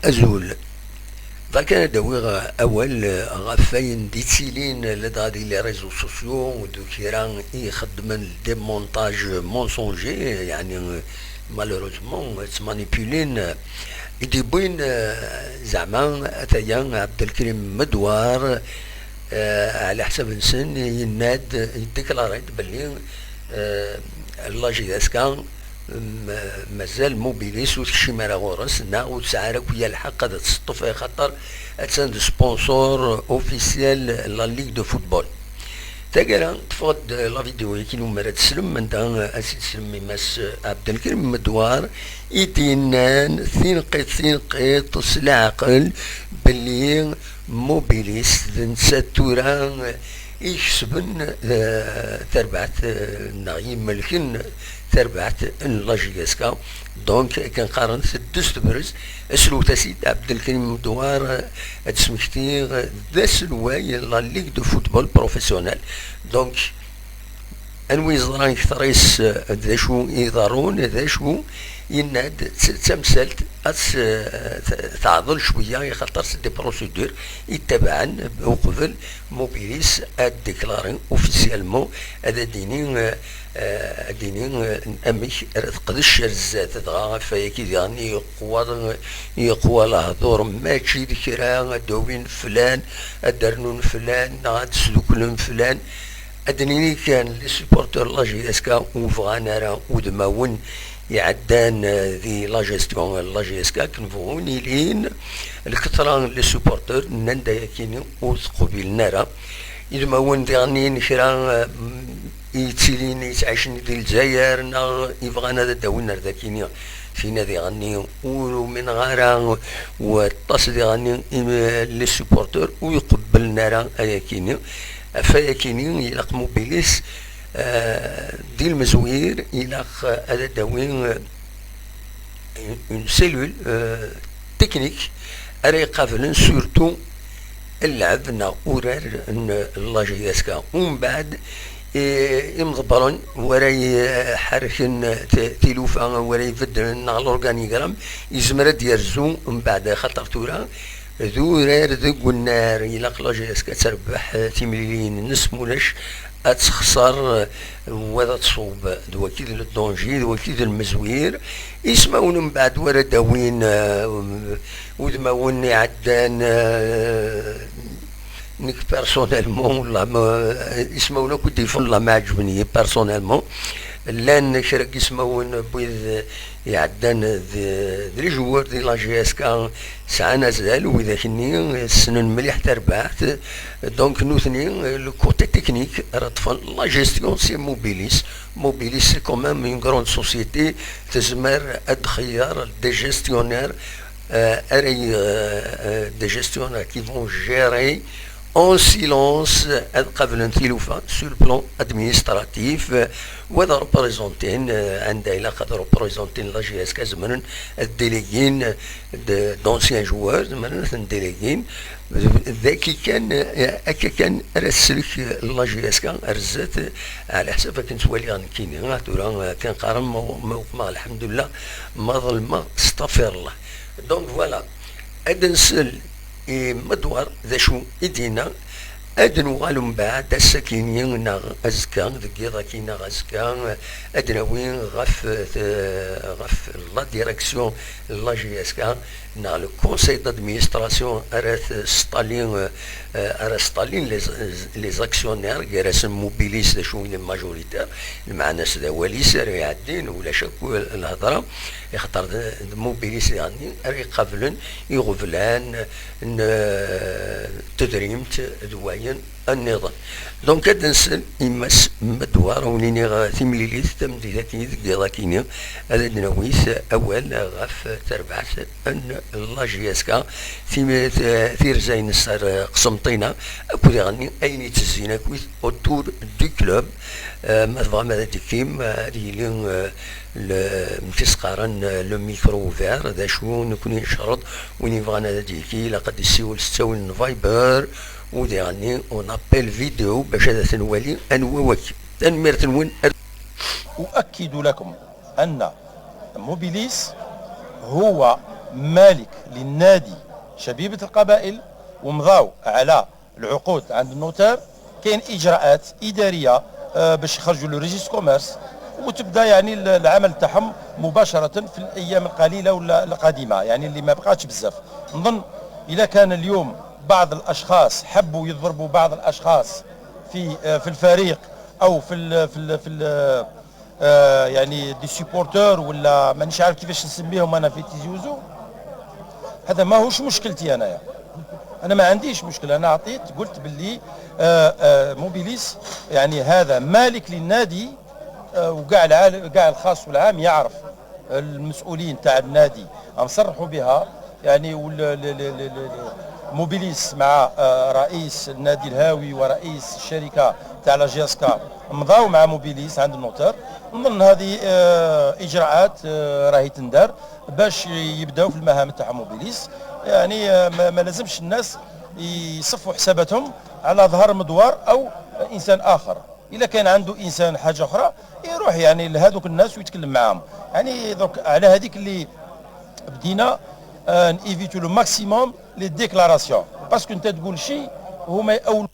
أزول ذاك دوي أول غفاين ديتيلين لدى لي ريزو سوسيو ودو كيران يخدمن دي مونتاج مونسونجي يعني مالوروزمون تمانيبيولين يديبوين زعما أتيان عبد الكريم مدوار على حسب نسن يناد يديكلاريت بلي لاجي اسكان مازال موبيليس وشي مالا غورس نا وتسعارك ويا الحق هذا تسطف خاطر اتساند سبونسور اوفيسيال لا ليغ دو فوتبول تاكرا تفقد لا فيديو كي نمر تسلم من دا اسيد سلمي ماس عبد الكريم مدوار يتينان ثين قيط سلعقل بلي موبيليس نساتوران يكسبن تربعت نعيم ملكن تربعت لاجياسكا دونك كان قارن سدست برز اسلو تسيد عبد الكريم مدوار تسمكتي ذا سلواي لا ليغ دو فوتبول بروفيسيونيل دونك انوي زران كثريس ذا شو يضارون ذا شو يناد تمثلت تعضل شويه خاطر دي بروسيدور يتبعن وقبل موبيليس اديكلارين اوفيسيالمون هذا دينين امش تقدش الزات دغا فيكي يعني يقوى الهضور ماشي ذكرى دوين فلان ادرنون فلان نغاد سلوكلن فلان ادنيني كان لي سوبورتور لاجي اسكا وفغانا راه ودماون يعدان ذي لا جيستيون لا جي اسكا كنفوني لين الكثرة لي سوبورتور نندا يكيني وثقوا بيلنا راه يدماون ذي نشرا يتسيلين يتعيشني ديال الجزائر يبغانا داونا ذاكيني فينا ذي غني ومن غارا والطاس ذي غني لي سوبورتور ويقبلنا راه اياكيني فياكيني يلاق موبيليس دي المزوير يلاق هذا داوين اون سيلول تكنيك اري يقابلن سورتو اللعب اورار لاجياسكا ومن بعد يمضبرون وراي حركن تيلوفا وراي يفدن على الاورغانيغرام يزمر ديرزو من بعد خاطر تورا ذو رار ذو النار يلاق لاجياسكا تربح تيمليلين نسموناش اتخسر وذا تصوب دوكيد الدونجي دوكيد المزوير يسمعون من بعد ورا داوين ودماون عدان نيك بيرسونيلمون والله ما يسمعونا كنت يفون الله ما عجبني بيرسونيلمون لان شرك يسمعون بوذ يعدان ذي جوار دي لاجي اسكا ساعة زال وإذا كني السنن مليح تربعت دونك نوثني لو كوتي تكنيك رطفن لا جيستيون سي موبيليس سي كومام اون كروند سوسيتي تزمر ادخيار دي جيستيونير اري دي جيستيونير كي فون جيري en silence قبل نثيلوفا sur le plan administratif وهذا ريبريزونتين عندها إلا قد ريبريزونتين لا جي اس كا زمن الديليغين دونسيان جوار زمن الديليغين ذاكي كان هكا كان راسلك لا جي اس كا رزات على حسب كنت ولي غنكيني تورا كان قارن ما الحمد لله ما ظلمه استغفر الله دونك فوالا ادنسل مدوار ذا شو إدينا أدنو غالو من بعد السكينين نا أزكا ذكي كينا غزكا أدنوين غف لا ديريكسيون لا جي اس كا نا لو كونساي دادمينستراسيون أرا ستالين لي زاكسيونير كيراس موبيليس ذا شو لي ماجوريتير المعنى سدا وليس راه يعدين ولا شكو الهضره يخطر موبيليس يعني راه يقابلن يغفلان تدريمت دواين النظام دونك هاد نسل يمس مدوار ونيني ثمليليت تمديداتي ذكي هذا نويس اول غف تربعت ان لا جي اس كا ثير زين السر قسمطينا اكو غني اين تزينا كويس اوتور دو كلوب ما فغاما ديكيم هذه متسقارن لو ميكرو فير ذا شو نكون نشرط وين بغانا ديكي لقد يسيول ستاول فايبر ودي غني اون ابل فيديو باش هذا تنولي انواك تنمير وين. اؤكد لكم ان موبيليس هو مالك للنادي شبيبة القبائل ومضاو على العقود عند النوتار، كاين اجراءات اداريه باش يخرجوا له ريجيست كوميرس، وتبدا يعني العمل تاعهم مباشره في الايام القليله ولا القادمه، يعني اللي ما بقاتش بزاف. نظن اذا كان اليوم بعض الاشخاص حبوا يضربوا بعض الاشخاص في الفريق او في يعني دي سيبورتور ولا مانيش عارف كيفاش نسميهم انا في تيزي وزو، هذا ماهوش مشكلتي انايا. انا ما عنديش مشكله، انا عطيت قلت باللي موبيليس يعني هذا مالك للنادي، وكاع كاع الخاص والعام يعرف، المسؤولين تاع النادي نصرحوا بها يعني. موبيليس مع رئيس النادي الهاوي ورئيس الشركه تاع لا جياسكا مضاو مع موبيليس عند النوتر. نظن هذه اجراءات راهي تندار باش يبداو في المهام تاع موبيليس. يعني ما لازمش الناس يصفوا حساباتهم على ظهر مدوار او انسان اخر. اذا كان عنده انسان حاجه اخرى يروح يعني لهذوك الناس ويتكلم معاهم. يعني دوك على هذيك اللي بدينا نيفيتو لو ماكسيموم لي ديكلاراسيون، باسكو انت تقول شيء وهما يأولوا